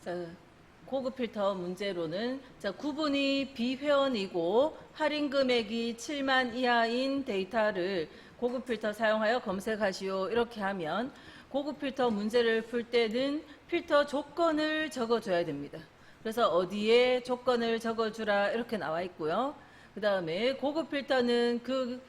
자, 고급 필터 문제로는 구분이 비회원이고 할인 금액이 7만 이하인 데이터를 고급 필터 사용하여 검색하시오. 이렇게 하면 고급 필터 문제를 풀 때는 필터 조건을 적어줘야 됩니다. 그래서 어디에 조건을 적어주라 이렇게 나와 있고요. 그 다음에 고급 필터는 그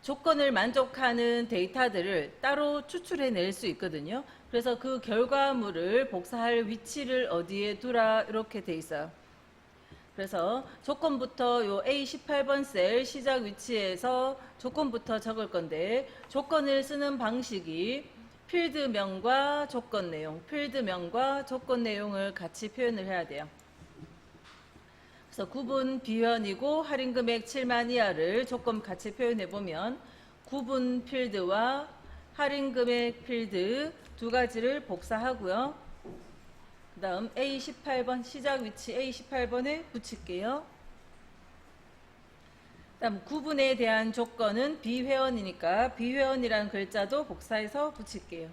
조건을 만족하는 데이터들을 따로 추출해낼 수 있거든요. 그래서 그 결과물을 복사할 위치를 어디에 두라 이렇게 돼 있어요. 그래서 조건부터 요 A18번 셀 시작 위치에서 조건부터 적을 건데 조건을 쓰는 방식이 필드명과 조건 내용, 필드명과 조건 내용을 같이 표현을 해야 돼요. 그래서 구분 비회원이고 할인 금액 7만 이하를 조건 같이 표현해 보면 구분 필드와 할인 금액 필드 두 가지를 복사하고요. 그 다음 A18번 시작 위치 A18번에 붙일게요. 다음 구분에 대한 조건은 비회원이니까 비회원이라는 글자도 복사해서 붙일게요.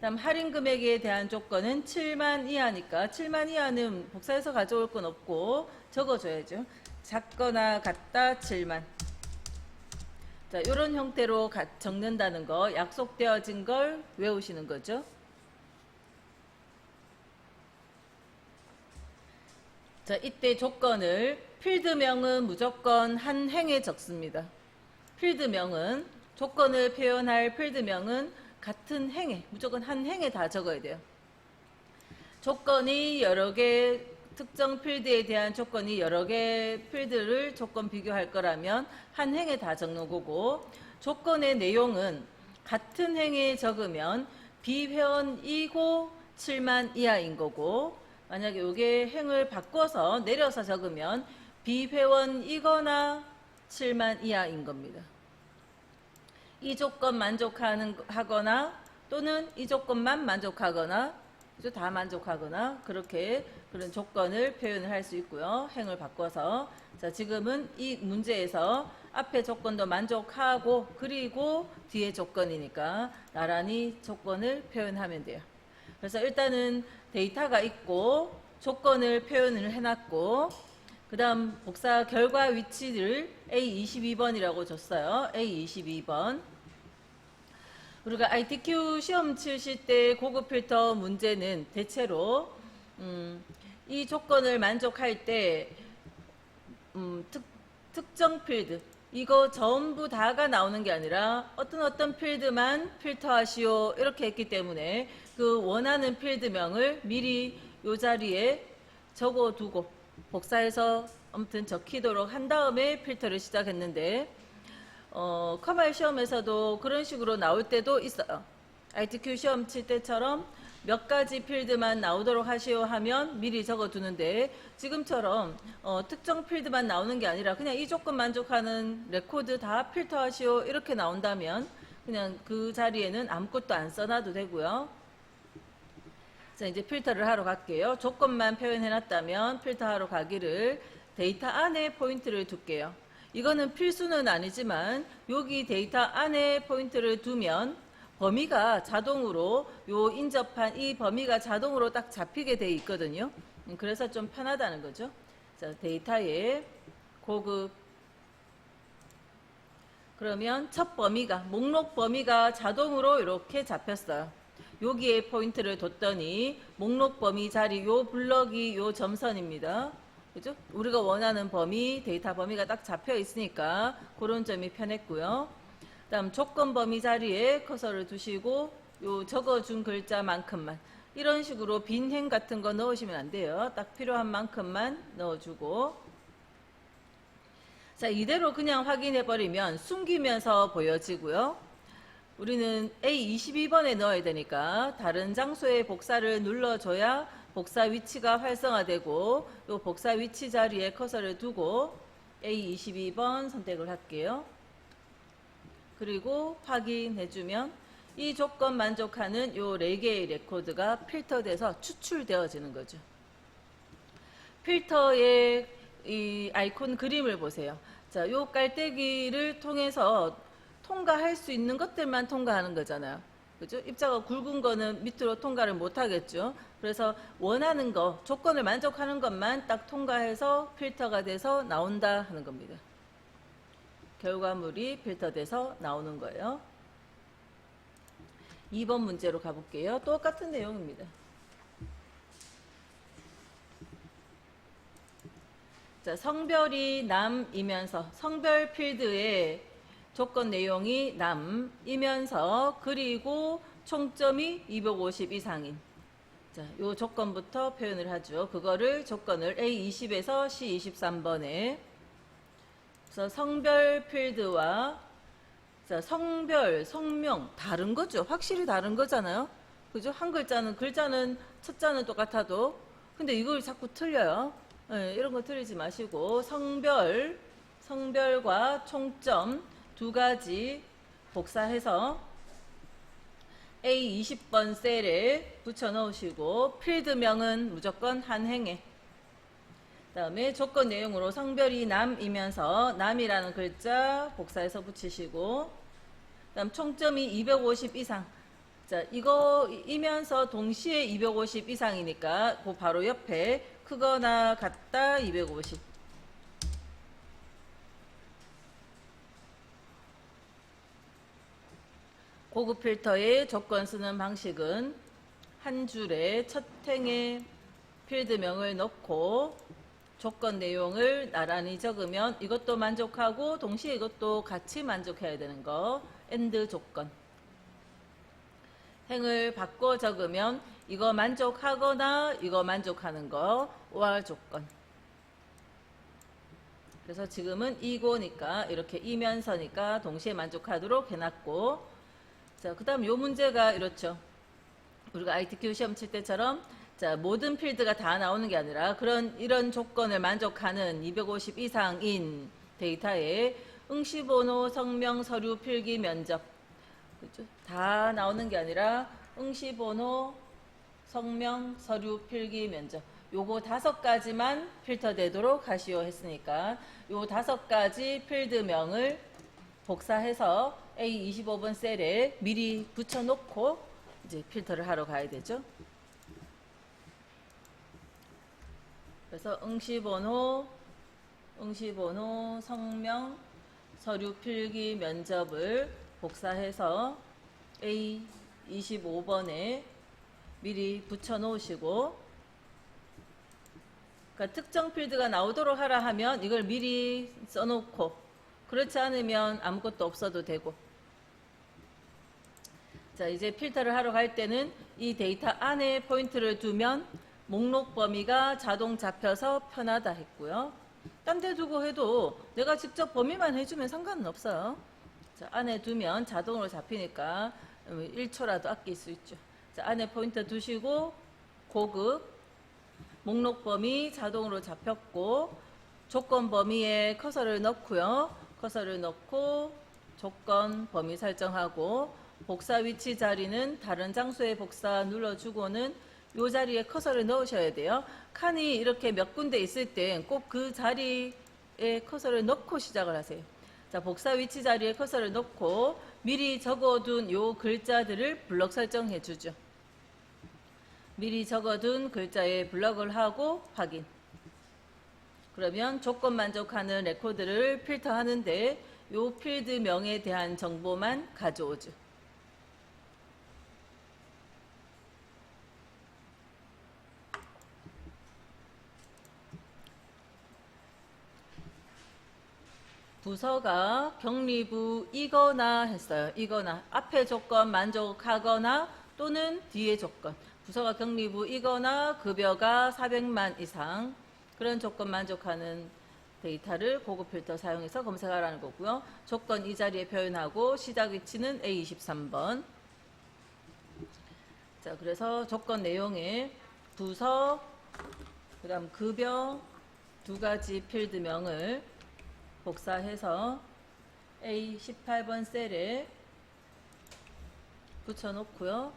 다음 할인 금액에 대한 조건은 7만 이하니까 7만 이하는 복사해서 가져올 건 없고 적어줘야죠. 작거나 같다 7만. 자, 이런 형태로 적는다는 거, 약속되어진 걸 외우시는 거죠. 자, 이때 조건을 필드명은 무조건 한 행에 적습니다. 필드명은 조건을 표현할 필드명은 같은 행에 무조건 한 행에 다 적어야 돼요. 조건이 여러 개 특정 필드에 대한 조건이 여러 개 필드를 조건 비교할 거라면 한 행에 다 적는 거고 조건의 내용은 같은 행에 적으면 비회원이고 7만 이하인 거고 만약에 이게 행을 바꿔서 내려서 적으면 비회원이거나 7만 이하인 겁니다. 이 조건 만족하거나 또는 이 조건만 만족하거나 다 만족하거나 그렇게 그런 조건을 표현을 할 수 있고요. 행을 바꿔서 자 지금은 이 문제에서 앞에 조건도 만족하고 그리고 뒤에 조건이니까 나란히 조건을 표현하면 돼요. 그래서 일단은 데이터가 있고 조건을 표현을 해놨고 그 다음 복사 결과 위치를 A22번이라고 줬어요. A22번. 우리가 ITQ 시험 치실 때 고급 필터 문제는 대체로 이 조건을 만족할 때 특정 필드 이거 전부 다가 나오는 게 아니라 어떤 필드만 필터하시오 이렇게 했기 때문에 그 원하는 필드명을 미리 이 자리에 적어두고 복사해서 아무튼 적히도록 한 다음에 필터를 시작했는데 컴활 시험에서도 그런 식으로 나올 때도 있어요. ITQ 시험 칠 때처럼 몇 가지 필드만 나오도록 하시오 하면 미리 적어두는데 지금처럼 특정 필드만 나오는 게 아니라 그냥 이 조건 만족하는 레코드 다 필터하시오 이렇게 나온다면 그냥 그 자리에는 아무것도 안 써놔도 되고요. 자 이제 필터를 하러 갈게요. 조건만 표현해놨다면 필터하러 가기를 데이터 안에 포인트를 둘게요. 이거는 필수는 아니지만 여기 데이터 안에 포인트를 두면 범위가 자동으로 요 인접한 이 범위가 자동으로 딱 잡히게 돼 있거든요. 그래서 좀 편하다는 거죠. 자, 데이터에 고급 그러면 첫 범위가 목록 범위가 자동으로 이렇게 잡혔어요. 여기에 포인트를 뒀더니 목록 범위 자리 요 블럭이 요 점선입니다. 그죠? 우리가 원하는 범위 데이터 범위가 딱 잡혀 있으니까 그런 점이 편했고요. 다음 조건 범위 자리에 커서를 두시고 요 적어준 글자만큼만 이런 식으로 빈 행 같은 거 넣으시면 안 돼요. 딱 필요한 만큼만 넣어주고 자 이대로 그냥 확인해 버리면 숨기면서 보여지고요. 우리는 A22번에 넣어야 되니까 다른 장소에 복사를 눌러줘야 복사 위치가 활성화되고 요 복사 위치 자리에 커서를 두고 A22번 선택을 할게요. 그리고 확인해주면 이 조건 만족하는 요 4개의 레코드가 필터돼서 추출되어지는 거죠. 필터의 이 아이콘 그림을 보세요. 자, 요 깔때기를 통해서 통과할 수 있는 것들만 통과하는 거잖아요. 그죠? 입자가 굵은 거는 밑으로 통과를 못 하겠죠. 그래서 원하는 거, 조건을 만족하는 것만 딱 통과해서 필터가 돼서 나온다 하는 겁니다. 결과물이 필터돼서 나오는 거예요. 2번 문제로 가볼게요. 똑같은 내용입니다. 자, 성별이 남이면서 성별 필드의 조건 내용이 남이면서 그리고 총점이 250 이상인 자, 요 조건부터 표현을 하죠. 그거를 조건을 A20에서 C23번에 그래서 성별 필드와 자, 성별, 성명 다른 거죠. 확실히 다른 거잖아요. 그죠? 한 글자는 첫 자는 똑같아도 근데 이걸 자꾸 틀려요. 네, 이런 거 틀리지 마시고 성별과 총점 두 가지 복사해서 A20번 셀에 붙여 넣으시고 필드명은 무조건 한 행에 다음에 조건 내용으로 성별이 남이면서 남이라는 글자 복사해서 붙이시고 다음 총점이 250 이상 자 이거이면서 동시에 250 이상이니까 그 바로 옆에 크거나 같다 250 고급 필터의 조건 쓰는 방식은 한 줄에 첫 행에 필드명을 넣고 조건 내용을 나란히 적으면 이것도 만족하고 동시에 이것도 같이 만족해야 되는 거 AND 조건 행을 바꿔 적으면 이거 만족하거나 이거 만족하는 거 OR 조건 그래서 지금은 이고니까 이렇게 이면서니까 동시에 만족하도록 해놨고 자, 그 다음 요 문제가 이렇죠. 우리가 ITQ 시험 칠 때처럼 자, 모든 필드가 다 나오는 게 아니라 이런 조건을 만족하는 250 이상인 데이터에 응시번호, 성명, 서류, 필기, 면접 그렇죠? 다 나오는 게 아니라 응시번호, 성명, 서류, 필기, 면접 요거 5가지만 필터 되도록 하시오 했으니까 요 5가지 필드명을 복사해서 A25번 셀에 미리 붙여놓고 이제 필터를 하러 가야 되죠. 그래서 응시번호, 성명, 서류 필기 면접을 복사해서 A25번에 미리 붙여 놓으시고 그러니까 특정 필드가 나오도록 하라 하면 이걸 미리 써놓고 그렇지 않으면 아무것도 없어도 되고 자 이제 필터를 하러 갈 때는 이 데이터 안에 포인트를 두면 목록 범위가 자동 잡혀서 편하다 했고요. 딴 데 두고 해도 내가 직접 범위만 해주면 상관은 없어요. 자, 안에 두면 자동으로 잡히니까 1초라도 아낄 수 있죠. 자, 안에 포인트 두시고 고급 목록 범위 자동으로 잡혔고 조건 범위에 커서를 넣고요. 커서를 넣고 조건 범위 설정하고 복사 위치 자리는 다른 장소에 복사 눌러주고는 이 자리에 커서를 넣으셔야 돼요. 칸이 이렇게 몇 군데 있을 땐 꼭 그 자리에 커서를 넣고 시작을 하세요. 자, 복사 위치 자리에 커서를 넣고 미리 적어둔 요 글자들을 블럭 설정해 주죠. 미리 적어둔 글자에 블럭을 하고 확인. 그러면 조건 만족하는 레코드를 필터하는데 요 필드명에 대한 정보만 가져오죠. 부서가 격리부이거나 했어요. 이거나 앞에 조건 만족하거나 또는 뒤에 조건 부서가 격리부이거나 급여가 400만 이상 그런 조건 만족하는 데이터를 고급 필터 사용해서 검색하라는 거고요. 조건 이 자리에 표현하고 시작 위치는 A23번 자 그래서 조건 내용에 부서 그 다음 급여 두 가지 필드명을 복사해서 A18번 셀에 붙여놓고요.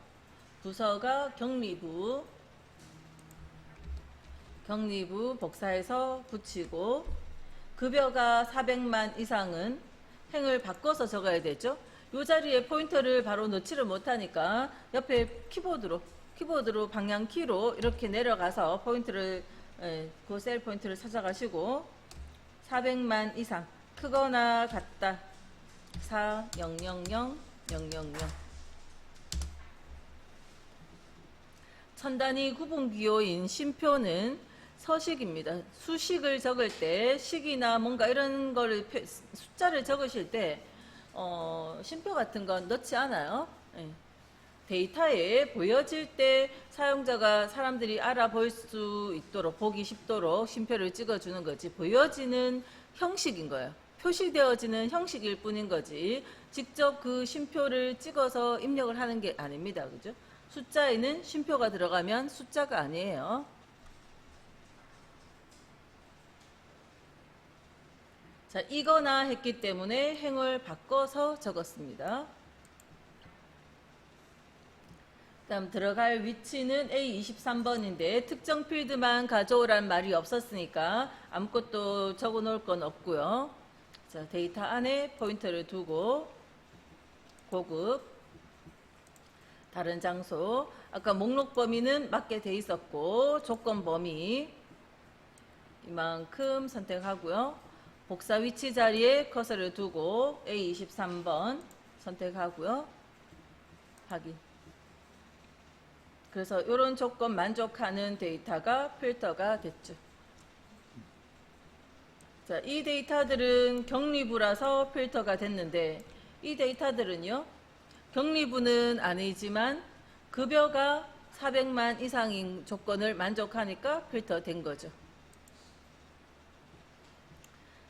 부서가 격리부 복사해서 붙이고 급여가 400만 이상은 행을 바꿔서 적어야 되죠. 요 자리에 포인터를 바로 넣지를 못하니까 옆에 키보드로 방향키로 이렇게 내려가서 포인트를 그 셀 포인트를 찾아가시고 400만 이상 크거나 같다 4000000 천단위 구분기호인 쉼표는 서식입니다. 수식을 적을 때 식이나 뭔가 이런 거를 숫자를 적으실 때 쉼표 같은 건 넣지 않아요. 예. 데이터에 보여질 때 사용자가 사람들이 알아볼 수 있도록 보기 쉽도록 쉼표를 찍어주는 거지 보여지는 형식인 거예요. 표시되어지는 형식일 뿐인 거지 직접 그 쉼표를 찍어서 입력을 하는 게 아닙니다. 그죠? 숫자에는 쉼표가 들어가면 숫자가 아니에요. 자, 이거나 했기 때문에 행을 바꿔서 적었습니다. 다음 들어갈 위치는 A23번인데 특정 필드만 가져오란 말이 없었으니까 아무것도 적어 놓을 건 없고요. 자, 데이터 안에 포인터를 두고 고급 다른 장소 아까 목록 범위는 맞게 돼 있었고 조건 범위 이만큼 선택하고요. 복사 위치 자리에 커서를 두고 A23번 선택하고요. 확인. 그래서 이런 조건 만족하는 데이터가 필터가 됐죠. 자, 이 데이터들은 격리부라서 필터가 됐는데 이 데이터들은요. 격리부는 아니지만 급여가 400만 이상인 조건을 만족하니까 필터 된 거죠.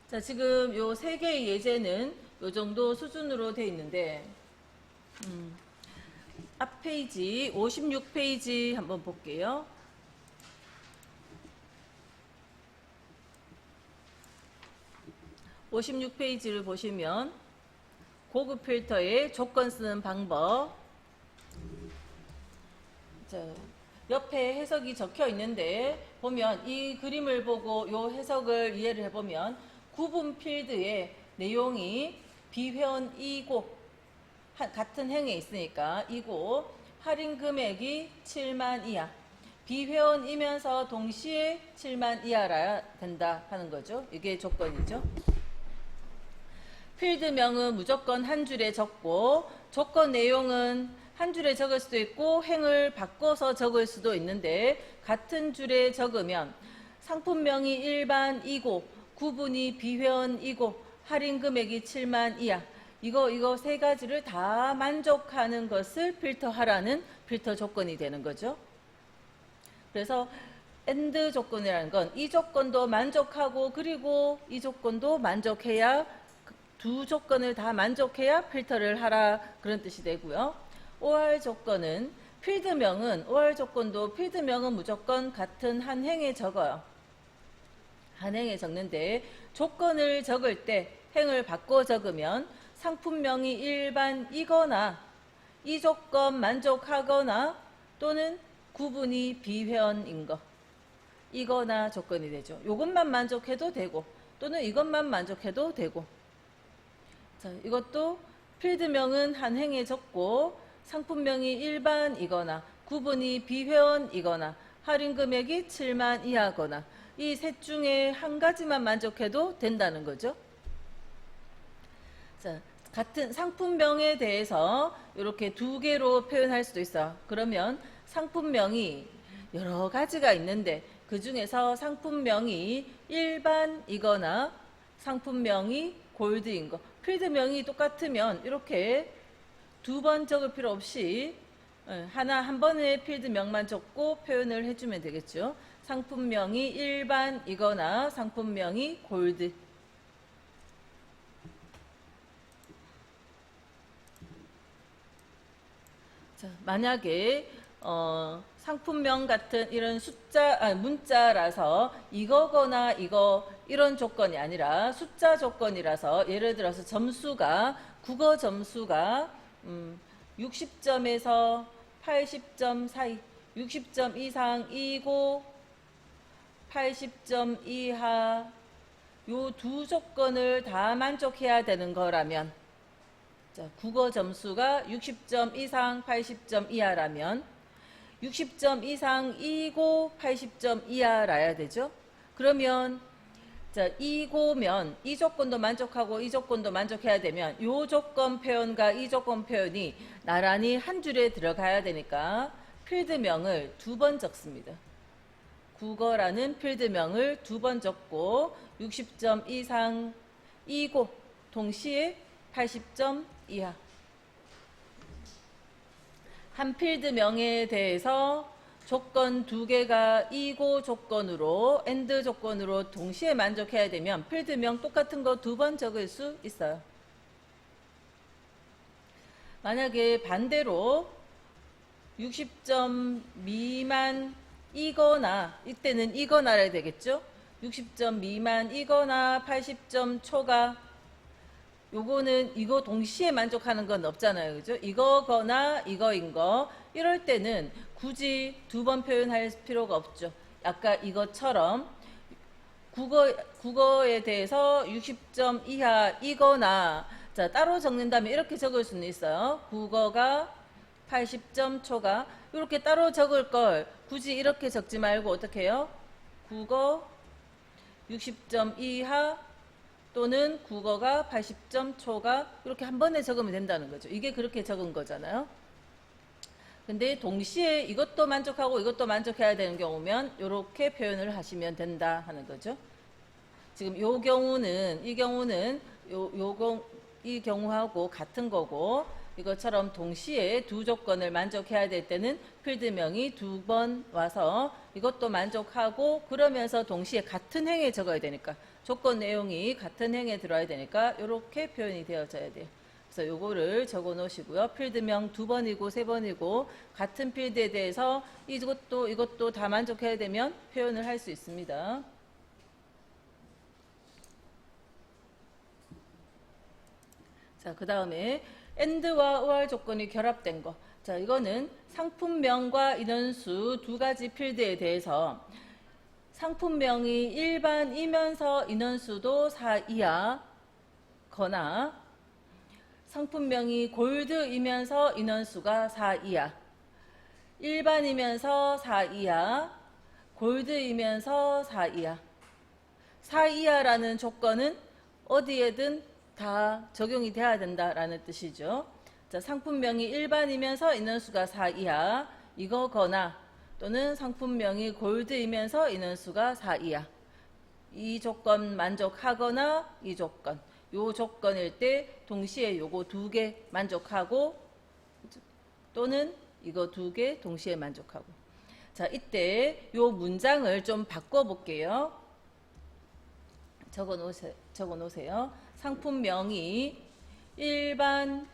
자, 지금 요 세 개의 예제는 요 정도 수준으로 돼 있는데 앞 페이지 56페이지 한번 볼게요. (56페이지를) 보시면 고급 필터의 조건 쓰는 방법 자, 옆에 해석이 적혀 있는데 보면 이 그림을 보고 요 해석을 이해를 해보면 구분 필드의 내용이 비회원이고 같은 행에 있으니까 이고 할인 금액이 7만 이하 비회원이면서 동시에 7만 이하라야 된다 하는 거죠. 이게 조건이죠. 필드명은 무조건 한 줄에 적고 조건 내용은 한 줄에 적을 수도 있고 행을 바꿔서 적을 수도 있는데 같은 줄에 적으면 상품명이 일반이고 구분이 비회원이고 할인 금액이 7만 이하 이거 세 가지를 다 만족하는 것을 필터하라는 필터 조건이 되는 거죠. 그래서 AND 조건이라는 건 이 조건도 만족하고 그리고 이 조건도 만족해야 두 조건을 다 만족해야 필터를 하라 그런 뜻이 되고요. OR 조건은 필드명은 OR 조건도 필드명은 무조건 같은 한 행에 적어요. 한 행에 적는데 조건을 적을 때 행을 바꿔 적으면 상품명이 일반이거나 이 조건 만족하거나 또는 구분이 비회원인 거 이거나 조건이 되죠. 이것만 만족해도 되고 또는 이것만 만족해도 되고 자, 이것도 필드명은 한 행에 적고 상품명이 일반이거나 구분이 비회원이거나 할인 금액이 7만 이하거나 이 셋 중에 한 가지만 만족해도 된다는 거죠. 자, 같은 상품명에 대해서 이렇게 두 개로 표현할 수도 있어. 그러면 상품명이 여러 가지가 있는데 그 중에서 상품명이 일반이거나 상품명이 골드인 거 필드명이 똑같으면 이렇게 두 번 적을 필요 없이 한 번에 필드명만 적고 표현을 해주면 되겠죠. 상품명이 일반이거나 상품명이 골드 자, 만약에 상품명 같은 이런 문자라서 이거거나 이런 조건이 아니라 숫자 조건이라서 예를 들어서 점수가 국어 점수가 60점에서 80점 사이 60점 이상이고 80점 이하 요 두 조건을 다 만족해야 되는 거라면 자, 국어 점수가 60점 이상 80점 이하라면 60점 이상이고 80점 이하라야 되죠. 그러면 자, 이고면 이 조건도 만족하고 이 조건도 만족해야 되면 이 조건 표현과 이 조건 표현이 나란히 한 줄에 들어가야 되니까 필드명을 2번 적습니다. 국어라는 필드명을 2번 적고 60점 이상이고 동시에 80점 이하. 한 필드명에 대해서 조건 2개가 이고 조건으로 AND 조건으로 동시에 만족해야 되면 필드명 똑같은 거 2번 적을 수 있어요. 만약에 반대로 60점 미만이거나 이때는 이거나라 되겠죠. 60점 미만이거나 80점 초과 요거는 이거 동시에 만족하는 건 없잖아요. 그죠? 이거거나 이거인 거. 이럴 때는 굳이 2번 표현할 필요가 없죠. 아까 이것처럼 국어에 대해서 60점 이하이거나 자, 따로 적는다면 이렇게 적을 수는 있어요. 국어가 80점 초과. 이렇게 따로 적을 걸 굳이 이렇게 적지 말고 어떻게 해요? 국어 60점 이하 또는 국어가 80점 초과 이렇게 한 번에 적으면 된다는 거죠. 이게 그렇게 적은 거잖아요. 근데 동시에 이것도 만족하고 이것도 만족해야 되는 경우면 이렇게 표현을 하시면 된다 하는 거죠. 지금 이 경우는 이 경우하고 같은 거고 이것처럼 동시에 2 조건을 만족해야 될 때는 필드명이 2번 와서 이것도 만족하고 그러면서 동시에 같은 행에 적어야 되니까 조건 내용이 같은 행에 들어야 되니까 이렇게 표현이 되어져야 돼요. 그래서 요거를 적어 놓으시고요. 필드명 2번이고 3번이고 같은 필드에 대해서 이것도 다 만족해야 되면 표현을 할 수 있습니다. 자, 그 다음에 AND와 OR 조건이 결합된 거. 자, 이거는 상품명과 인원수 2가지 필드에 대해서 상품명이 일반이면서 인원수도 4 이하거나 상품명이 골드이면서 인원수가 4 이하, 일반이면서 4 이하, 골드이면서 4 이하. 4 이하라는 조건은 어디에든 다 적용이 돼야 된다라는 뜻이죠. 자, 상품명이 일반이면서 인원수가 4 이하 이거거나 또는 상품명이 골드이면서 인원수가 4 이하. 이 조건 만족하거나 이 조건. 요 조건일 때 동시에 요거 2개 만족하고 또는 이거 2개 동시에 만족하고. 자, 이때 요 문장을 좀 바꿔 볼게요. 적어 놓으세요. 상품명이 일반이거나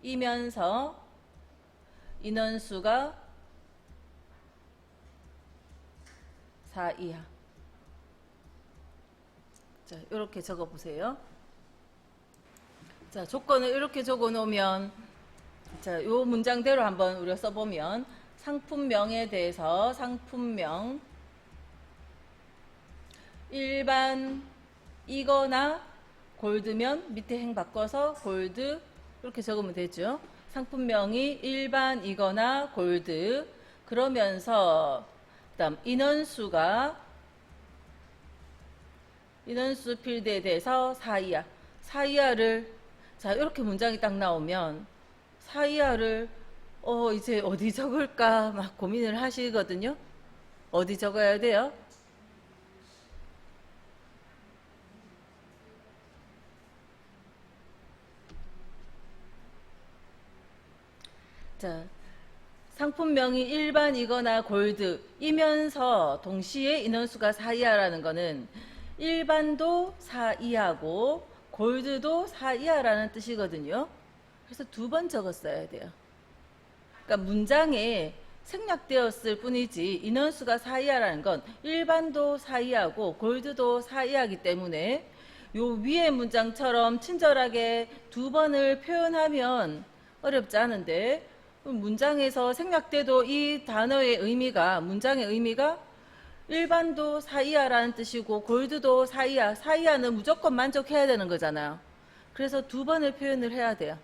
골드이면서 인원수가 4 이하. 자, 이렇게 적어 보세요. 자, 조건을 이렇게 적어 놓으면 자, 요 문장대로 한번 우리가 써 보면 상품명에 대해서 상품명 일반이거나 골드면 밑에 행 바꿔서 골드 이렇게 적으면 되죠. 상품명이 일반이거나 골드 그러면서 그다음 인원수 필드에 대해서 4 이하. 4 이하를 자, 이렇게 문장이 딱 나오면 4 이하를 이제 어디 적을까 막 고민을 하시거든요. 어디 적어야 돼요? 자, 상품명이 일반이거나 골드이면서 동시에 인원수가 4 이하라는 거는 일반도 4 이하고 골드도 4 이하라는 뜻이거든요. 그래서 2번 적었어야 돼요. 그러니까 문장에 생략되었을 뿐이지 인원수가 4 이하라는 건 일반도 4 이하고 골드도 4 이하이기 때문에 요 위의 문장처럼 친절하게 2번을 표현하면 어렵지 않은데 문장에서 생략돼도 이 단어의 의미가 문장의 의미가 일반도 4 이하라는 뜻이고 골드도 4 이하, 4 이하는 무조건 만족해야 되는 거잖아요. 그래서 두 번을 표현을 해야 돼요.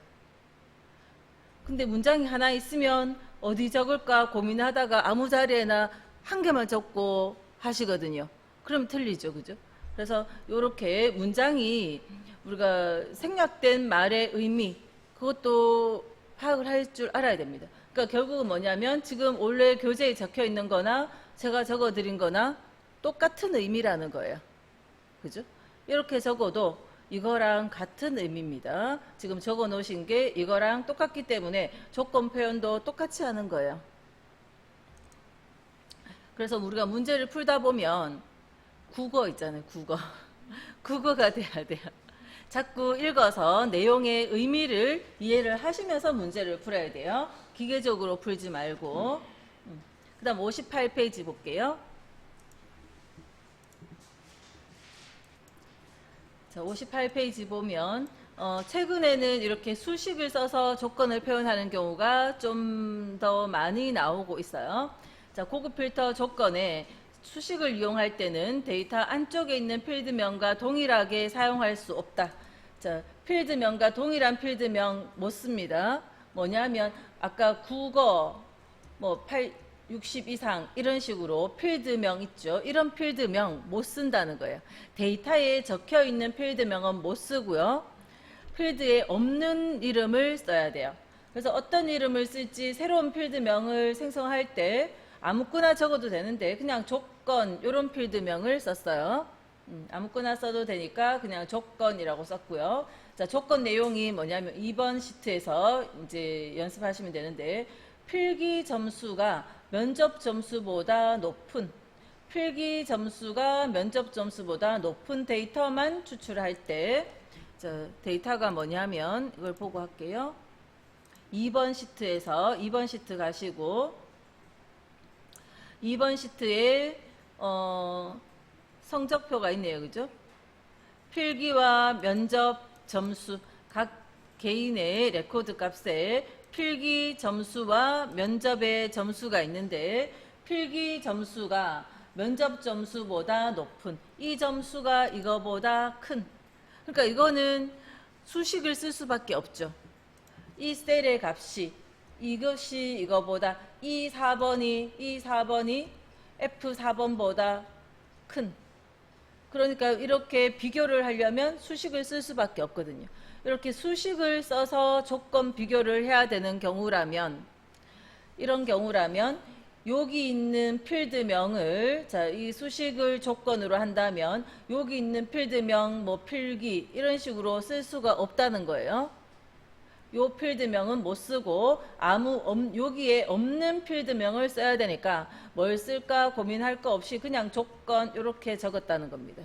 근데 문장이 하나 있으면 어디 적을까 고민하다가 아무 자리에나 한 개만 적고 하시거든요. 그럼 틀리죠, 그죠? 그래서 이렇게 문장이 우리가 생략된 말의 의미, 그것도 파악을 할 줄 알아야 됩니다. 그러니까 결국은 뭐냐면 지금 원래 교재에 적혀 있는 거나 제가 적어 드린 거나 똑같은 의미라는 거예요. 그죠? 이렇게 적어도 이거랑 같은 의미입니다. 지금 적어 놓으신 게 이거랑 똑같기 때문에 조건 표현도 똑같이 하는 거예요. 그래서 우리가 문제를 풀다 보면 국어 있잖아요, 국어. 국어가 돼야 돼요. 자꾸 읽어서 내용의 의미를 이해를 하시면서 문제를 풀어야 돼요. 기계적으로 풀지 말고. 그 다음 58페이지 볼게요. 자, 58페이지 보면 최근에는 이렇게 수식을 써서 조건을 표현하는 경우가 좀 더 많이 나오고 있어요. 자, 고급 필터 조건에 수식을 이용할 때는 데이터 안쪽에 있는 필드명과 동일하게 사용할 수 없다. 자, 필드명과 동일한 필드명 못 씁니다. 뭐냐면 아까 국어 60 이상 이런 식으로 필드명 있죠. 이런 필드명 못 쓴다는 거예요. 데이터에 적혀 있는 필드명은 못 쓰고요. 필드에 없는 이름을 써야 돼요. 그래서 어떤 이름을 쓸지 새로운 필드명을 생성할 때 아무거나 적어도 되는데 그냥 조건 이런 필드명을 썼어요. 아무거나 써도 되니까 그냥 조건이라고 썼고요. 자, 조건 내용이 뭐냐면 2번 시트에서 이제 연습하시면 되는데 필기 점수가 면접 점수보다 높은 데이터만 추출할 때 자, 데이터가 뭐냐면 이걸 보고 할게요. 2번 시트에서 2번 시트 가시고 2번 시트에 성적표가 있네요. 그죠? 필기와 면접 점수 각 개인의 레코드 값에 필기 점수와 면접의 점수가 있는데 필기 점수가 면접 점수보다 높은 이 점수가 이거보다 큰 그러니까 이거는 수식을 쓸 수밖에 없죠. 이 셀의 값이 이것이 이거보다 이 4번이 F4번보다 큰 그러니까 이렇게 비교를 하려면 수식을 쓸 수밖에 없거든요. 이렇게 수식을 써서 조건 비교를 해야 되는 경우라면 이런 경우라면 여기 있는 필드명을 자, 이 수식을 조건으로 한다면 여기 있는 필드명 필기 이런 식으로 쓸 수가 없다는 거예요. 요 필드명은 못 쓰고 여기에 없는 필드명을 써야 되니까 뭘 쓸까 고민할 거 없이 그냥 조건 이렇게 적었다는 겁니다.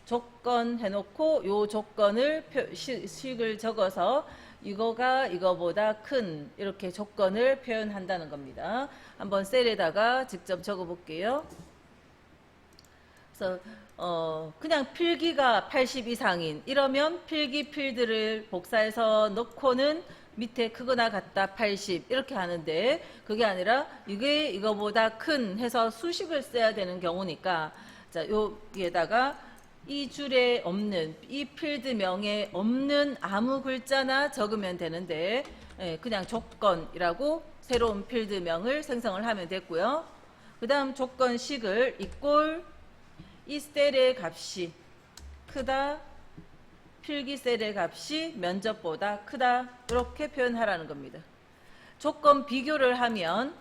조건 해놓고 요 조건을 식을 적어서 이거가 이거보다 큰 이렇게 조건을 표현한다는 겁니다. 한번 셀에다가 직접 적어 볼게요. 그래서 그냥 필기가 80 이상인 이러면 필기 필드를 복사해서 넣고는 밑에 크거나 같다 80 이렇게 하는데 그게 아니라 이게 이거보다 큰 해서 수식을 써야 되는 경우니까 자 여기에다가 이 줄에 없는 이 필드명에 없는 아무 글자나 적으면 되는데 그냥 조건이라고 새로운 필드명을 생성을 하면 됐고요. 그 다음 조건식을 이꼴 이 셀의 값이 크다 필기 셀의 값이 면접보다 크다 이렇게 표현하라는 겁니다. 조건 비교를 하면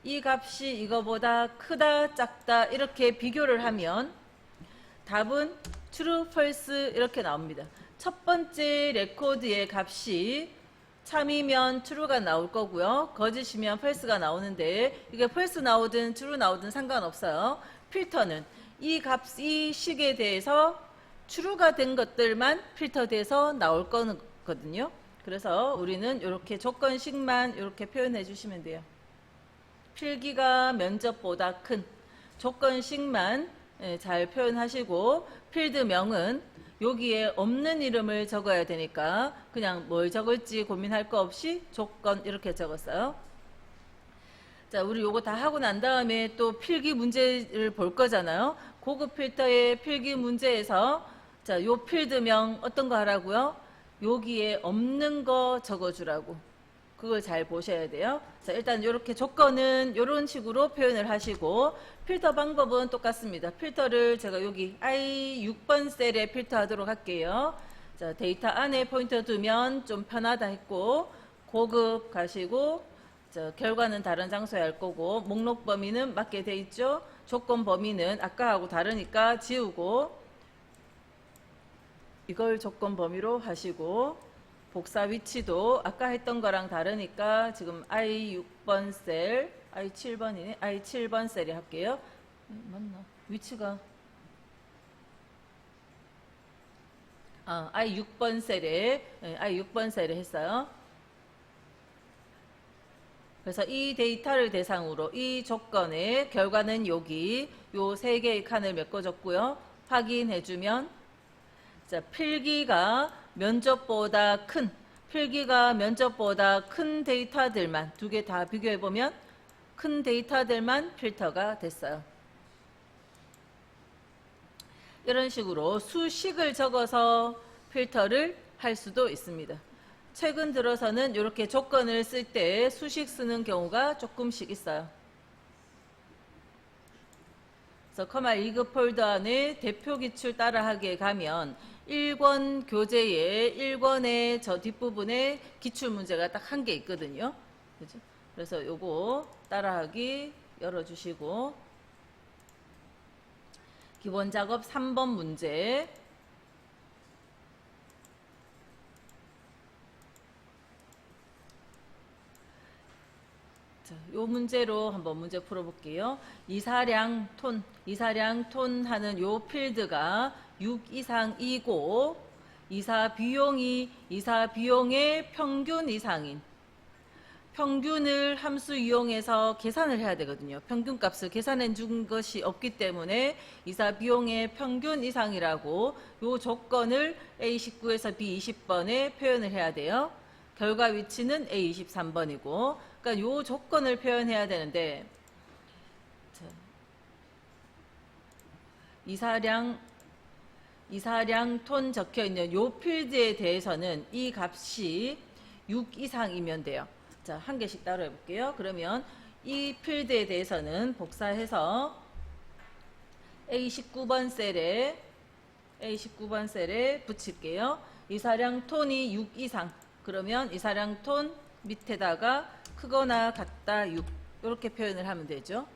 이 값이 이거보다 크다 작다 이렇게 비교를 하면 답은 true, false 이렇게 나옵니다. 첫 번째 레코드의 값이 참이면 true가 나올 거고요. 거짓이면 false가 나오는데 이게 false 나오든 true 나오든 상관없어요. 필터는 이 식에 대해서 true가 된 것들만 필터돼서 나올 거거든요. 그래서 우리는 이렇게 조건식만 이렇게 표현해 주시면 돼요. 필기가 면접보다 큰 조건식만 잘 표현하시고 필드명은 여기에 없는 이름을 적어야 되니까 그냥 뭘 적을지 고민할 거 없이 조건 이렇게 적었어요. 자, 우리 요거 다 하고 난 다음에 또 필기 문제를 볼 거잖아요. 고급 필터의 필기 문제에서 자, 요 필드명 어떤 거 하라고요? 여기에 없는 거 적어주라고. 그걸 잘 보셔야 돼요. 자, 일단 이렇게 조건은 이런 식으로 표현을 하시고 필터 방법은 똑같습니다. 필터를 제가 여기 I6번 셀에 필터 하도록 할게요. 자, 데이터 안에 포인터 두면 좀 편하다 했고 고급 가시고 자, 결과는 다른 장소에 할 거고 목록 범위는 맞게 돼 있죠. 조건 범위는 아까하고 다르니까 지우고 이걸 조건 범위로 하시고 복사 위치도 아까 했던 거랑 다르니까 지금 I6번 셀, I7번이네. I7번 셀에 할게요. 맞나? 위치가 I6번 셀에 I6번 셀에 했어요. 그래서 이 데이터를 대상으로 이 조건의 결과는 여기 요 세 개의 칸을 메꿔줬고요. 확인해주면 자, 필기가 면적보다 큰 데이터들만 두 개 다 비교해보면 큰 데이터들만 필터가 됐어요. 이런 식으로 수식을 적어서 필터를 할 수도 있습니다. 최근 들어서는 이렇게 조건을 쓸 때 수식 쓰는 경우가 조금씩 있어요. 그래서 커말 2급 폴더 안에 대표 기출 따라하기에 가면 1권 교재에 1권의 저 뒷부분에 기출 문제가 딱 한 개 있거든요. 그죠? 그래서 요거 따라하기 열어주시고 기본 작업 3번 문제 자, 요 문제로 한번 문제 풀어볼게요. 이사량 톤 하는 요 필드가 6 이상이고 이사 비용의 평균 이상인 평균을 함수 이용해서 계산을 해야 되거든요. 평균값을 계산해 준 것이 없기 때문에 이사 비용의 평균 이상이라고 요 조건을 A19에서 B20번에 표현을 해야 돼요. 결과 위치는 A23번이고 그러니까 요 조건을 표현해야 되는데 자, 이사량 톤 적혀 있는 요 필드에 대해서는 이 값이 6 이상이면 돼요. 자, 한 개씩 따로 해볼게요. 그러면 이 필드에 대해서는 복사해서 A19번 셀에 붙일게요. 이사량 톤이 6 이상. 그러면 이사량 톤 밑에다가 크거나 같다 6 이렇게 표현을 하면 되죠.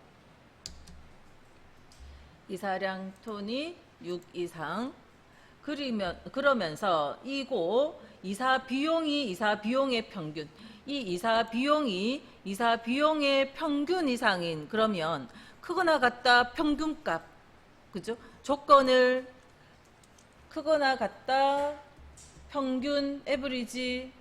이사량 톤이 6 이상. 그러면서 이고 이사 비용의 평균. 이 이사 비용의 평균 이상인 그러면 크거나 같다 평균값. 그죠? 조건을 크거나 같다 평균 에버리지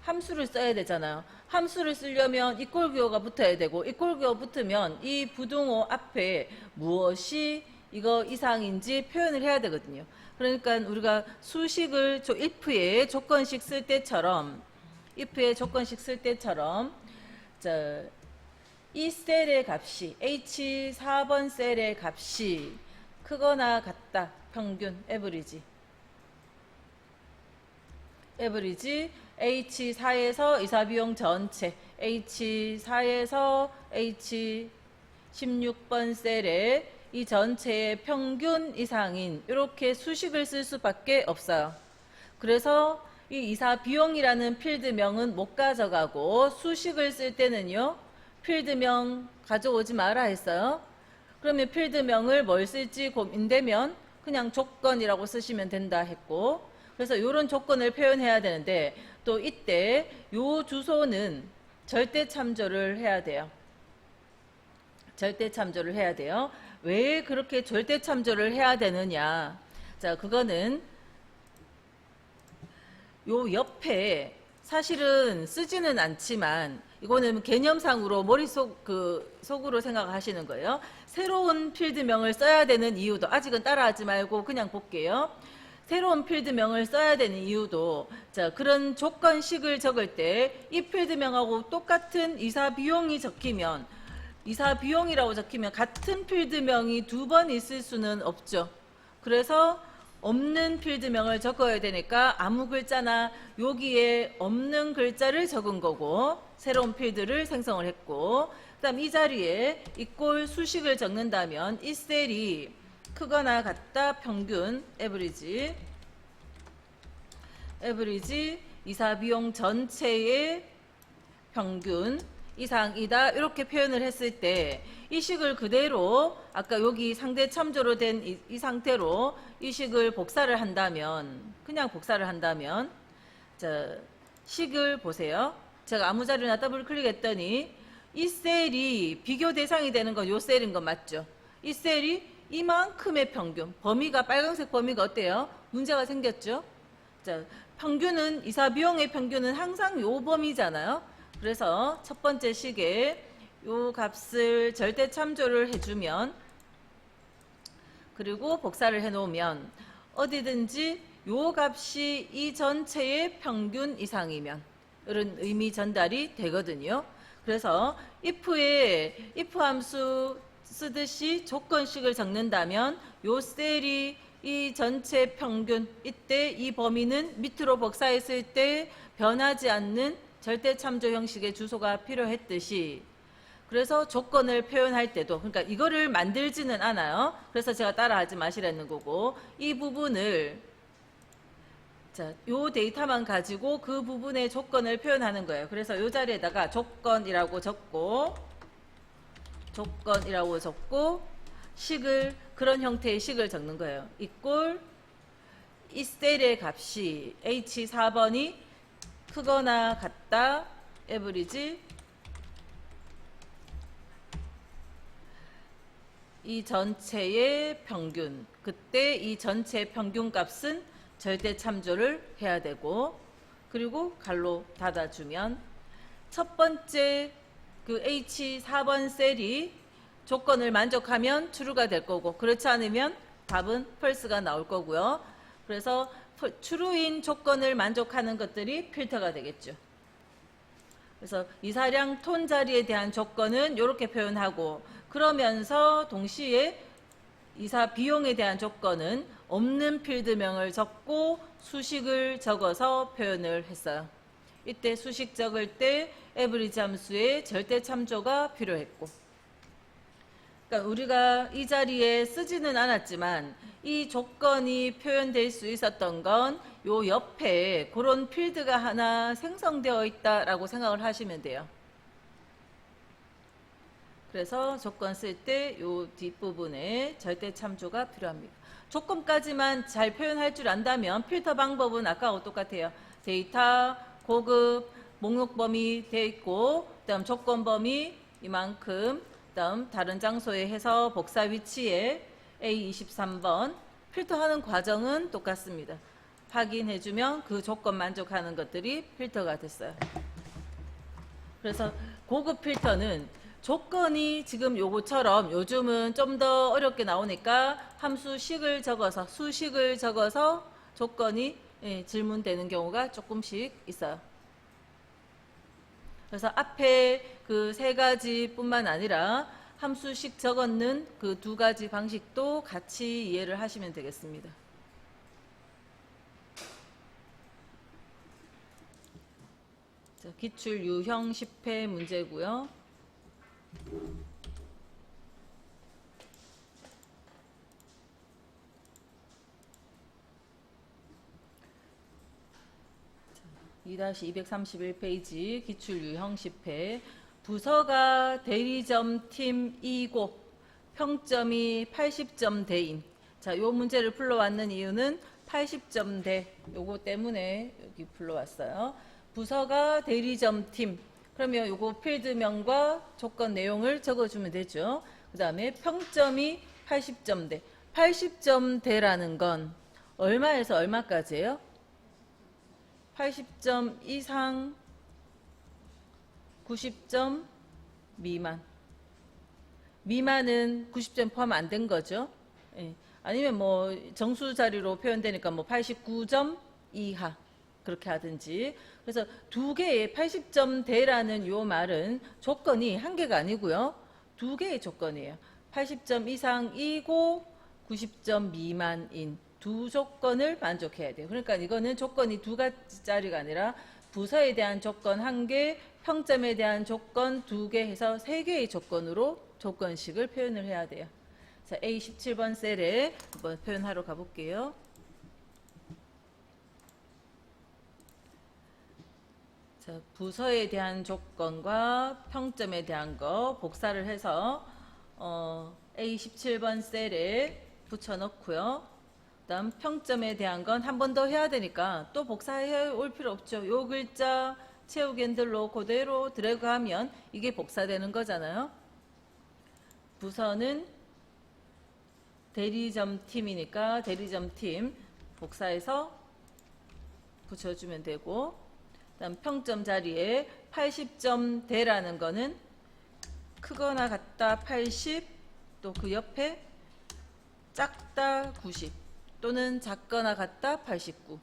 함수를 써야 되잖아요. 함수를 쓰려면 이꼴 기호가 붙어야 되고 이꼴 기호 붙으면 이 부등호 앞에 무엇이 이거 이상인지 표현을 해야 되거든요. 그러니까 우리가 수식을 if의 조건식 쓸 때처럼 자, 이 셀의 값이 H4번 셀의 값이 크거나 같다 평균 에버리지 H4에서 이사비용 전체 H4에서 H16번 셀에 이 전체의 평균 이상인 이렇게 수식을 쓸 수밖에 없어요. 그래서 이 이사비용이라는 필드명은 못 가져가고 수식을 쓸 때는요. 필드명 가져오지 마라 했어요. 그러면 필드명을 뭘 쓸지 고민되면 그냥 조건이라고 쓰시면 된다 했고 그래서 이런 조건을 표현해야 되는데 또 이때 요 주소는 절대 참조를 해야 돼요. 왜 그렇게 절대 참조를 해야 되느냐? 자, 그거는 요 옆에 사실은 쓰지는 않지만 이거는 개념상으로 속으로 생각하시는 거예요. 새로운 필드명을 써야 되는 이유도 아직은 따라하지 말고 그냥 볼게요. 새로운 필드명을 써야 되는 이유도 자, 그런 조건식을 적을 때 이 필드명하고 똑같은 이사 비용이 적히면 이사 비용이라고 적히면 같은 필드명이 두 번 있을 수는 없죠. 그래서 없는 필드명을 적어야 되니까 아무 글자나 여기에 없는 글자를 적은 거고 새로운 필드를 생성을 했고 그다음 이 자리에 이꼴 수식을 적는다면 이 셀이 크거나 같다 평균 에버리지 이사 비용 전체의 평균 이상이다 이렇게 표현을 했을 때 이 식을 그대로 아까 여기 상대 참조로 된 이 상태로 이 식을 복사를 한다면 그냥 복사를 한다면 자 식을 보세요. 제가 아무 자료나 더블 클릭했더니 이 셀이 비교 대상이 되는 건 요 셀인 거 맞죠? 이 셀이 이만큼의 평균 범위가 빨간색 범위가 어때요? 문제가 생겼죠? 자 평균은 이사 비용의 평균은 항상 요 범위잖아요. 그래서 첫 번째 식에 요 값을 절대 참조를 해주면 그리고 복사를 해놓으면 어디든지 요 값이 이 전체의 평균 이상이면 이런 의미 전달이 되거든요. 그래서 if 함수 쓰듯이 조건식을 적는다면 요 셀이 이 전체 평균 이때 이 범위는 밑으로 복사했을 때 변하지 않는 절대 참조 형식의 주소가 필요했듯이 그래서 조건을 표현할 때도 그러니까 이거를 만들지는 않아요. 그래서 제가 따라하지 마시라는 거고 이 부분을 자, 요 데이터만 가지고 그 부분의 조건을 표현하는 거예요. 그래서 요 자리에다가 조건이라고 적고 식을 그런 형태의 식을 적는 거예요. 이꼴 이 셀의 값이 H4번이 크거나 같다 에버리지 이 전체의 평균 그때 이 전체 평균 값은 절대 참조를 해야 되고 그리고 갈로 닫아주면 첫 번째 그 H4번 셀이 조건을 만족하면 true가 될 거고 그렇지 않으면 답은 false가 나올 거고요. 그래서 true인 조건을 만족하는 것들이 필터가 되겠죠. 그래서 이사량 톤 자리에 대한 조건은 이렇게 표현하고 그러면서 동시에 이사 비용에 대한 조건은 없는 필드명을 적고 수식을 적어서 표현을 했어요. 이때 수식 적을 때 에브리지 함수의 절대 참조가 필요했고 그러니까 우리가 이 자리에 쓰지는 않았지만 이 조건이 표현될 수 있었던 건 요 옆에 그런 필드가 하나 생성되어 있다라고 생각을 하시면 돼요. 그래서 조건 쓸 때 요 뒷부분에 절대 참조가 필요합니다. 조건까지만 잘 표현할 줄 안다면 필터 방법은 아까하고 똑같아요. 데이터, 고급, 목록 범위 되어 있고 그다음 조건 범위 이만큼 그다음 다른 장소에 해서 복사 위치에 A23번 필터하는 과정은 똑같습니다. 확인해주면 그 조건 만족하는 것들이 필터가 됐어요. 그래서 고급 필터는 조건이 지금 요거처럼 요즘은 좀 더 어렵게 나오니까 함수식을 적어서 수식을 적어서 조건이 질문되는 경우가 조금씩 있어요. 그래서 앞에 그 세 가지뿐만 아니라 함수식 적었는 그 두 가지 방식도 같이 이해를 하시면 되겠습니다. 자, 기출 유형 10회 문제고요. (2-231페이지) 기출 유형 10회 부서가 대리점 팀 2고 평점이 80점대인 자, 요 문제를 풀러왔는 이유는 80점대 요거 때문에 여기 불러왔어요. 부서가 대리점 팀 그러면 요거 필드명과 조건 내용을 적어주면 되죠. 그 다음에 평점이 80점대 80점대라는 건 얼마에서 얼마까지예요? 80점 이상 90점 미만 미만은 90점 포함 안 된 거죠. 예. 아니면 뭐 정수 자리로 표현되니까 뭐 89점 이하 그렇게 하든지. 그래서 두 개의 80점대라는 요 말은 조건이 한 개가 아니고요. 두 개의 조건이에요. 80점 이상이고 90점 미만인 두 조건을 만족해야 돼요. 그러니까 이거는 조건이 두 가지짜리가 아니라 부서에 대한 조건 한 개, 평점에 대한 조건 두 개 해서 세 개의 조건으로 조건식을 표현을 해야 돼요. 자, A17번 셀에 한번 표현하러 가볼게요. 자, 부서에 대한 조건과 평점에 대한 거 복사를 해서 A17번 셀에 붙여넣고요. 그 다음 평점에 대한 건 한 번 더 해야 되니까 또 복사해 올 필요 없죠. 요 글자 채우기 핸들로 그대로 드래그하면 이게 복사되는 거잖아요. 부서는 대리점 팀이니까 대리점 팀 복사해서 붙여주면 되고, 그다음 평점 자리에 80점대라는 거는 크거나 같다 80, 또 그 옆에 작다 90 또는 작거나 같다 89,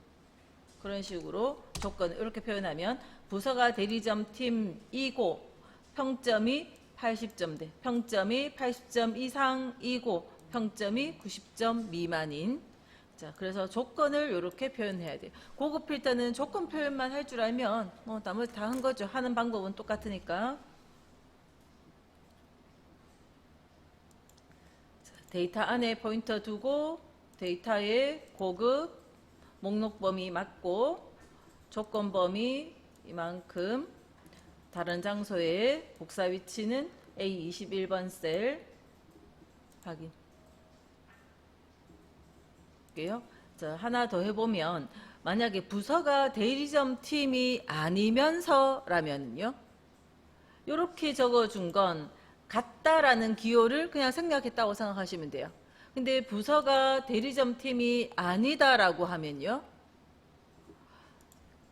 그런 식으로 조건을 이렇게 표현하면 부서가 대리점 팀이고 평점이 80점대, 평점이 80점 이상이고 평점이 90점 미만인. 자, 그래서 조건을 이렇게 표현해야 돼요. 고급 필터는 조건 표현만 할 줄 알면 뭐 나머지 다 한 거죠. 하는 방법은 똑같으니까. 자, 데이터 안에 포인터 두고 데이터의 고급 목록 범위 맞고 조건 범위 이만큼, 다른 장소의 복사 위치는 A21번 셀 확인. 자, 하나 더 해보면 만약에 부서가 대리점 팀이 아니면서 라면요, 이렇게 적어준 건 같다라는 기호를 그냥 생략했다고 생각하시면 돼요. 근데 부서가 대리점 팀이 아니다라고 하면요,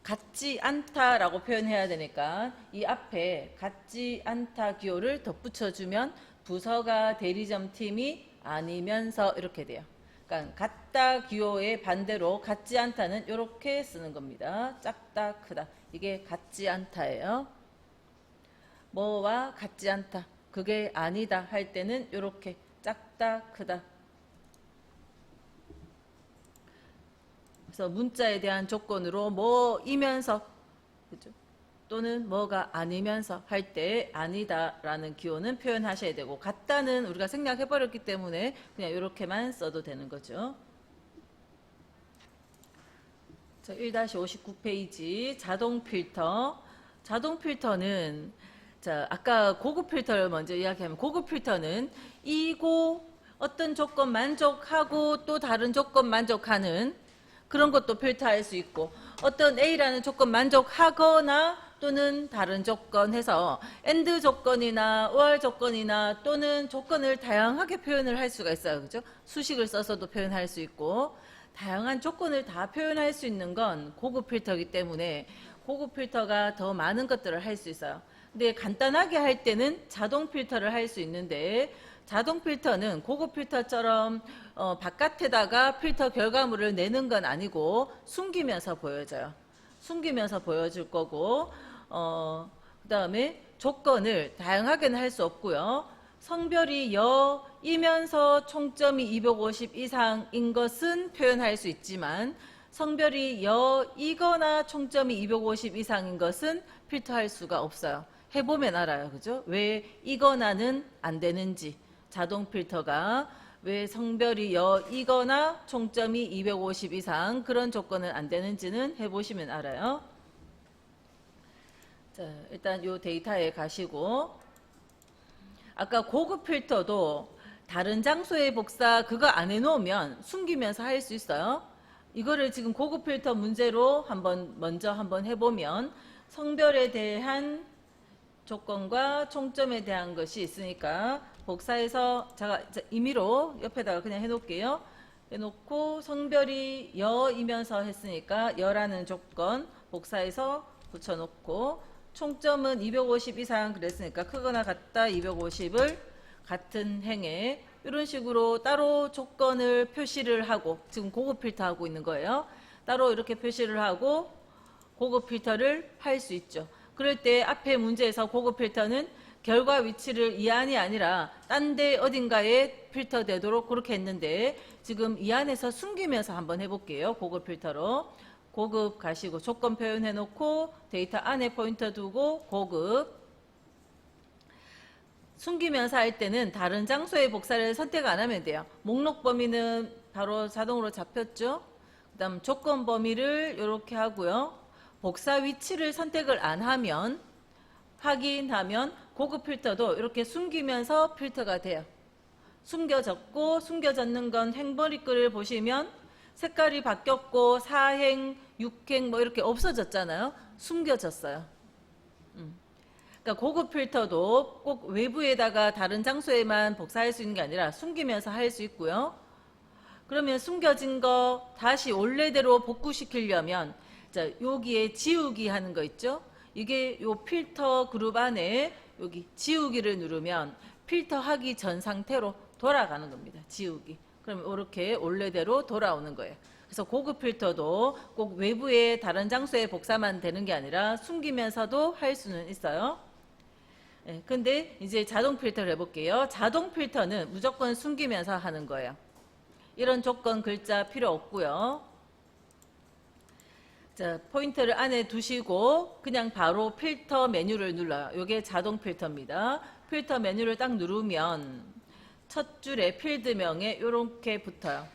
같지 않다라고 표현해야 되니까 이 앞에 같지 않다 기호를 덧붙여주면 부서가 대리점 팀이 아니면서 이렇게 돼요. 그러니까 같다 기호의 반대로 같지 않다는 이렇게 쓰는 겁니다. 작다 크다, 이게 같지 않다예요. 뭐와 같지 않다, 그게 아니다 할 때는 이렇게 작다 크다. 그래서 문자에 대한 조건으로 뭐이면서, 그죠? 또는 뭐가 아니면서 할 때 아니다라는 기호는 표현하셔야 되고, 같다는 우리가 생략해버렸기 때문에 그냥 이렇게만 써도 되는 거죠. 자, 1-59페이지 자동 필터. 자동 필터는, 자, 아까 고급 필터를 먼저 이야기하면, 고급 필터는 이고 어떤 조건 만족하고 또 다른 조건 만족하는 그런 것도 필터할 수 있고, 어떤 A라는 조건 만족하거나 또는 다른 조건 해서 AND 조건이나 OR 조건이나 또는 조건을 다양하게 표현을 할 수가 있어요. 그죠? 수식을 써서도 표현할 수 있고, 다양한 조건을 다 표현할 수 있는 건 고급 필터이기 때문에 고급 필터가 더 많은 것들을 할 수 있어요. 근데 간단하게 할 때는 자동 필터를 할 수 있는데, 자동 필터는 고급 필터처럼 바깥에다가 필터 결과물을 내는 건 아니고 숨기면서 보여져요. 숨기면서 보여줄 거고, 그 다음에 조건을 다양하게는 할 수 없고요. 성별이 여이면서 총점이 250 이상인 것은 표현할 수 있지만, 성별이 여이거나 총점이 250 이상인 것은 필터할 수가 없어요. 해보면 알아요. 그죠? 왜 이거나는 안 되는지, 자동 필터가 왜 성별이 여이거나 총점이 250 이상 그런 조건은 안 되는지는 해보시면 알아요. 자, 일단 요 데이터에 가시고, 아까 고급 필터도 다른 장소의 복사 그거 안 해놓으면 숨기면서 할 수 있어요. 이거를 지금 고급 필터 문제로 먼저 한번 해보면, 성별에 대한 조건과 총점에 대한 것이 있으니까 복사해서 제가 임의로 옆에다가 그냥 해놓을게요. 해놓고 성별이 여이면서 했으니까 여라는 조건 복사해서 붙여놓고, 총점은 250 이상 그랬으니까 크거나 같다 250을 같은 행에 이런 식으로 따로 조건을 표시를 하고, 지금 고급 필터 하고 있는 거예요. 따로 이렇게 표시를 하고 고급 필터를 할 수 있죠. 그럴 때 앞에 문제에서 고급 필터는 결과 위치를 이 안이 아니라 딴 데 어딘가에 필터 되도록 그렇게 했는데, 지금 이 안에서 숨기면서 한번 해볼게요. 고급 필터로. 고급 가시고 조건 표현해 놓고 데이터 안에 포인터 두고 고급. 숨기면서 할 때는 다른 장소의 복사를 선택 안 하면 돼요. 목록 범위는 바로 자동으로 잡혔죠. 그 다음 조건 범위를 이렇게 하고요. 복사 위치를 선택을 안 하면, 확인하면 고급 필터도 이렇게 숨기면서 필터가 돼요. 숨겨졌고, 숨겨졌는 건 행머리글을 보시면 색깔이 바뀌었고 4행, 6행 뭐 이렇게 없어졌잖아요. 숨겨졌어요. 그러니까 고급 필터도 꼭 외부에다가 다른 장소에만 복사할 수 있는 게 아니라 숨기면서 할 수 있고요. 그러면 숨겨진 거 다시 원래대로 복구시키려면, 자, 여기에 지우기 하는 거 있죠? 이게 요 필터 그룹 안에 여기 지우기를 누르면 필터 하기 전 상태로 돌아가는 겁니다. 지우기. 그러면 이렇게 원래대로 돌아오는 거예요. 그래서 고급 필터도 꼭 외부에 다른 장소에 복사만 되는 게 아니라 숨기면서도 할 수는 있어요. 네, 근데 이제 자동 필터를 해볼게요. 자동 필터는 무조건 숨기면서 하는 거예요. 이런 조건 글자 필요 없고요. 자, 포인터를 안에 두시고 그냥 바로 필터 메뉴를 눌러요. 이게 자동 필터입니다. 필터 메뉴를 딱 누르면 첫 줄에 필드명에 이렇게 붙어요.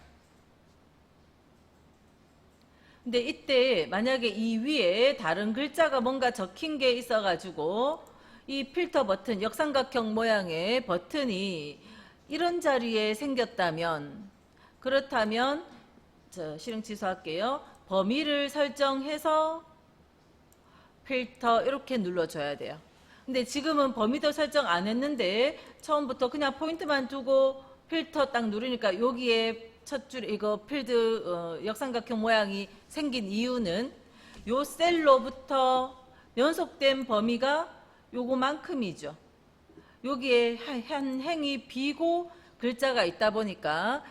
근데 이때 만약에 이 위에 다른 글자가 뭔가 적힌 게 있어가지고 이 필터 버튼, 역삼각형 모양의 버튼이 이런 자리에 생겼다면, 그렇다면 실행 취소할게요. 범위를 설정해서 필터 이렇게 눌러줘야 돼요. 근데 지금은 범위도 설정 안 했는데 처음부터 그냥 포인트만 두고 필터 딱 누르니까 여기에 첫 줄 이거 필드 역삼각형 모양이 생긴 이유는 요 셀로부터 연속된 범위가 요거만큼이죠. 여기에 한 행이 비고 글자가 있다 보니까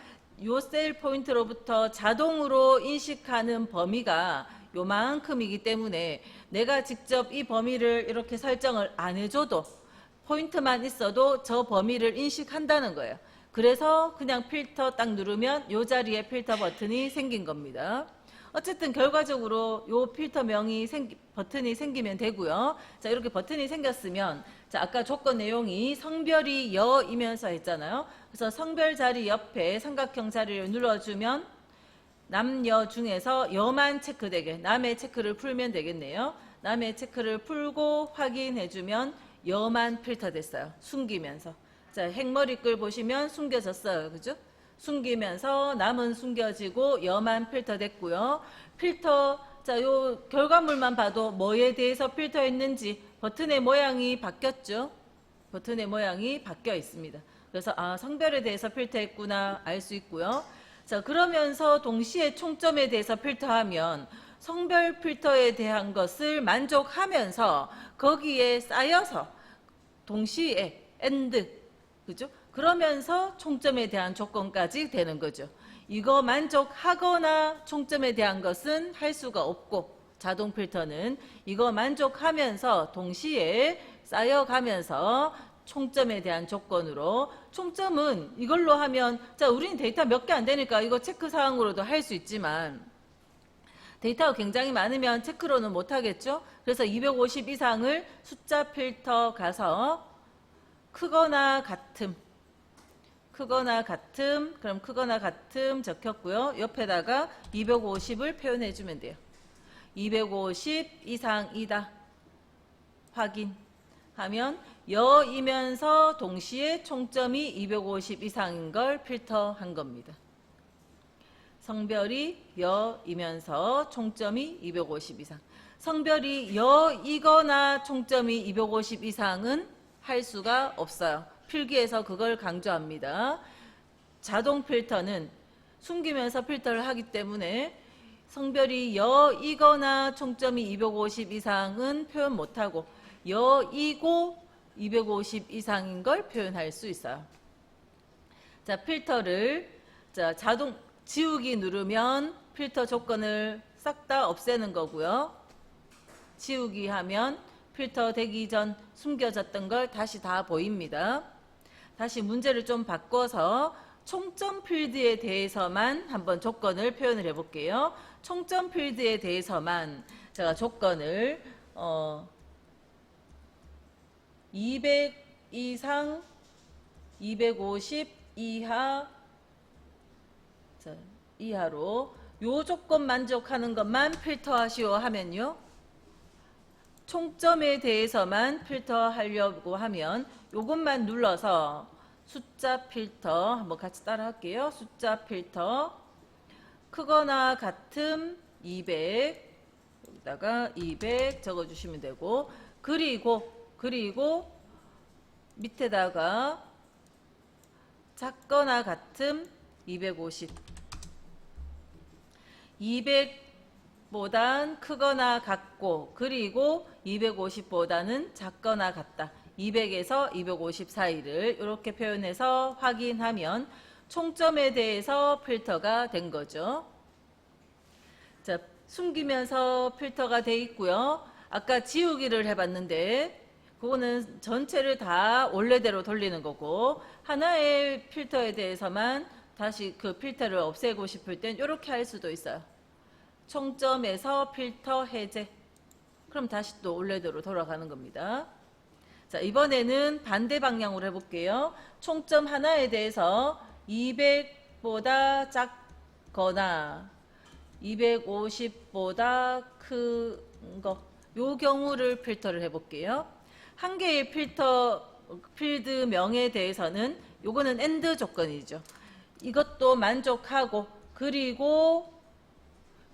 요 셀 포인트로부터 자동으로 인식하는 범위가 요만큼이기 때문에 내가 직접 이 범위를 이렇게 설정을 안 해줘도 포인트만 있어도 저 범위를 인식한다는 거예요. 그래서 그냥 필터 딱 누르면 요 자리에 필터 버튼이 생긴 겁니다. 어쨌든 결과적으로 요 필터명이 버튼이 생기면 되고요. 자, 이렇게 버튼이 생겼으면, 자, 아까 조건 내용이 성별이 여이면서 했잖아요. 그래서 성별 자리 옆에 삼각형 자리를 눌러주면 남녀 중에서 여만 체크되게, 남의 체크를 풀면 되겠네요. 남의 체크를 풀고 확인해주면 여만 필터 됐어요. 숨기면서. 자, 행머리글 보시면 숨겨졌어요. 그죠? 숨기면서 남은 숨겨지고 여만 필터 됐고요. 필터, 자, 요 결과물만 봐도 뭐에 대해서 필터했는지 버튼의 모양이 바뀌었죠. 버튼의 모양이 바뀌어 있습니다. 그래서 아, 성별에 대해서 필터했구나 알 수 있고요. 자, 그러면서 동시에 총점에 대해서 필터하면 성별 필터에 대한 것을 만족하면서 거기에 쌓여서 동시에 and, 그죠? 그러면서 총점에 대한 조건까지 되는 거죠. 이거 만족하거나 총점에 대한 것은 할 수가 없고, 자동 필터는 이거 만족하면서 동시에 쌓여가면서 총점에 대한 조건으로, 총점은 이걸로 하면, 자, 우리는 데이터 몇 개 안 되니까 이거 체크사항으로도 할 수 있지만 데이터가 굉장히 많으면 체크로는 못 하겠죠. 그래서 250 이상을 숫자 필터 가서 크거나 같음, 크거나 같음, 그럼 크거나 같음 적혔고요. 옆에다가 250을 표현해 주면 돼요. 250 이상이다. 확인하면 여이면서 동시에 총점이 250 이상인 걸 필터한 겁니다. 성별이 여이면서 총점이 250 이상. 성별이 여이거나 총점이 250 이상은 할 수가 없어요. 필기에서 그걸 강조합니다. 자동 필터는 숨기면서 필터를 하기 때문에 성별이 여이거나 총점이 250 이상은 표현 못하고 여이고 250 이상인 걸 표현할 수 있어요. 자, 필터를 자동 지우기 누르면 필터 조건을 싹 다 없애는 거고요. 지우기 하면 필터 되기 전 숨겨졌던 걸 다시 다 보입니다. 다시 문제를 좀 바꿔서 총점 필드에 대해서만 한번 조건을 표현을 해볼게요. 총점 필드에 대해서만 제가 조건을 200 이상 250 이하 이하로 요 조건 만족하는 것만 필터하시오 하면요. 총점에 대해서만 필터하려고 하면 요것만 눌러서 숫자 필터 한번 같이 따라 할게요. 숫자 필터 크거나 같음 200 여기다가 200 적어주시면 되고 그리고 밑에다가 작거나 같음 250 200보단 크거나 같고 그리고 250보다는 작거나 같다. 200에서 250 사이를 이렇게 표현해서 확인하면 총점에 대해서 필터가 된 거죠. 자, 숨기면서 필터가 돼 있고요. 아까 지우기를 해봤는데 그거는 전체를 다 원래대로 돌리는 거고 하나의 필터에 대해서만 다시 그 필터를 없애고 싶을 땐 이렇게 할 수도 있어요. 총점에서 필터 해제. 그럼 다시 또 원래대로 돌아가는 겁니다. 자, 이번에는 반대 방향으로 해볼게요. 총점 하나에 대해서 200보다 작거나 250보다 큰 거, 요 경우를 필터를 해볼게요. 한 개의 필드명에 대해서는 요거는 AND 조건이죠. 이것도 만족하고 그리고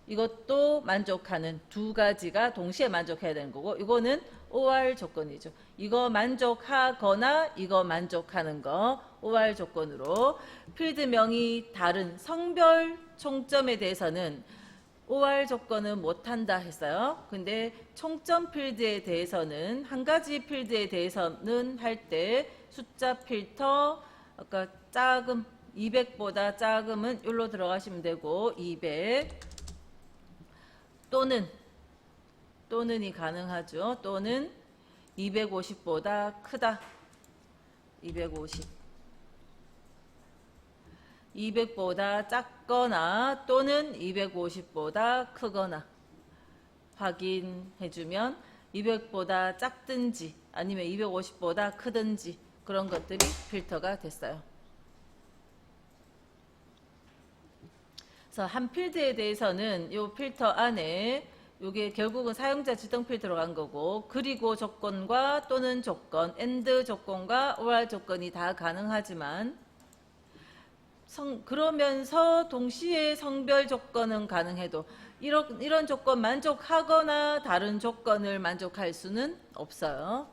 이것도 만족하는 두 가지가 동시에 만족해야 되는 거고 이거는 OR 조건이죠. 이거 만족하거나 이거 만족하는 거 OR 조건으로 필드명이 다른 성별 총점에 대해서는 OR 조건은 못한다 했어요. 근데 총점 필드에 대해서는 한 가지 필드에 대해서는 할 때 숫자 필터 아까 작음 200보다 작으면 여기로 들어가시면 되고 200 또는이 가능하죠. 또는 250보다 크다. 250 200보다 작거나 또는 250보다 크거나 확인해주면 200보다 작든지 아니면 250보다 크든지 그런 것들이 필터가 됐어요. 그래서 한 필드에 대해서는 이 필터 안에 이게 결국은 사용자 지정 필터로 간 거고 그리고 조건과 또는 조건, AND 조건과 OR 조건이 다 가능하지만 그러면서 동시에 성별 조건은 가능해도 이런 조건 만족하거나 다른 조건을 만족할 수는 없어요.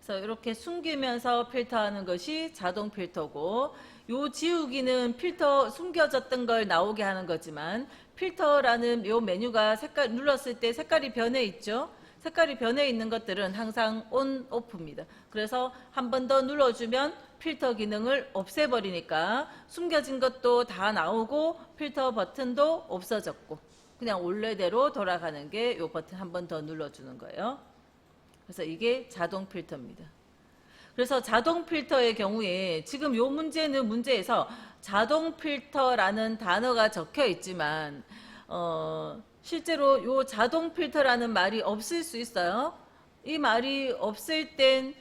그래서 이렇게 숨기면서 필터하는 것이 자동 필터고 요 지우기는 필터 숨겨졌던 걸 나오게 하는 거지만 필터라는 요 메뉴가 색깔 눌렀을 때 색깔이 변해 있죠. 색깔이 변해 있는 것들은 항상 온, 오프입니다. 그래서 한 번 더 눌러주면 필터 기능을 없애버리니까 숨겨진 것도 다 나오고 필터 버튼도 없어졌고 그냥 원래대로 돌아가는 게 요 버튼 한 번 더 눌러주는 거예요. 그래서 이게 자동 필터입니다. 그래서 자동 필터의 경우에 지금 요 문제는 문제에서 자동 필터라는 단어가 적혀 있지만 실제로 요 자동 필터라는 말이 없을 수 있어요. 이 말이 없을 땐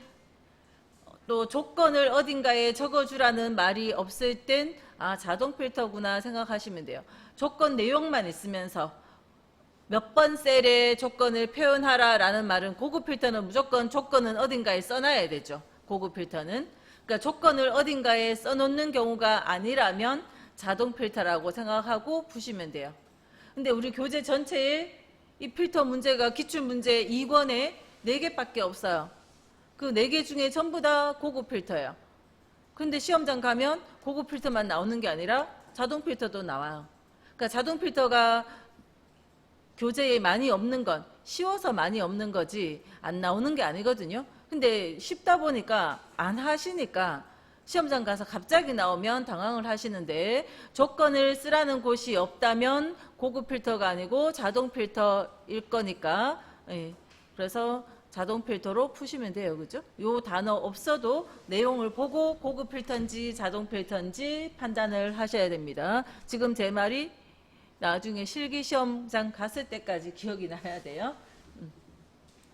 또 조건을 어딘가에 적어주라는 말이 없을 땐 아, 자동 필터구나 생각하시면 돼요. 조건 내용만 있으면서 몇 번 셀에 조건을 표현하라 라는 말은 고급 필터는 무조건 조건은 어딘가에 써놔야 되죠. 고급 필터는. 그러니까 조건을 어딘가에 써놓는 경우가 아니라면 자동 필터라고 생각하고 푸시면 돼요. 근데 우리 교재 전체에 이 필터 문제가 기출문제 2권에 4개밖에 없어요. 그 4개 중에 전부 다 고급 필터예요. 근데 시험장 가면 고급 필터만 나오는 게 아니라 자동 필터도 나와요. 그러니까 자동 필터가 교재에 많이 없는 건 쉬워서 많이 없는 거지 안 나오는 게 아니거든요. 근데 쉽다 보니까 안 하시니까 시험장 가서 갑자기 나오면 당황을 하시는데, 조건을 쓰라는 곳이 없다면 고급 필터가 아니고 자동 필터일 거니까, 예, 그래서 자동 필터로 푸시면 돼요. 그죠? 요 단어 없어도 내용을 보고 고급 필터인지 자동 필터인지 판단을 하셔야 됩니다. 지금 제 말이 나중에 실기 시험장 갔을 때까지 기억이 나야 돼요.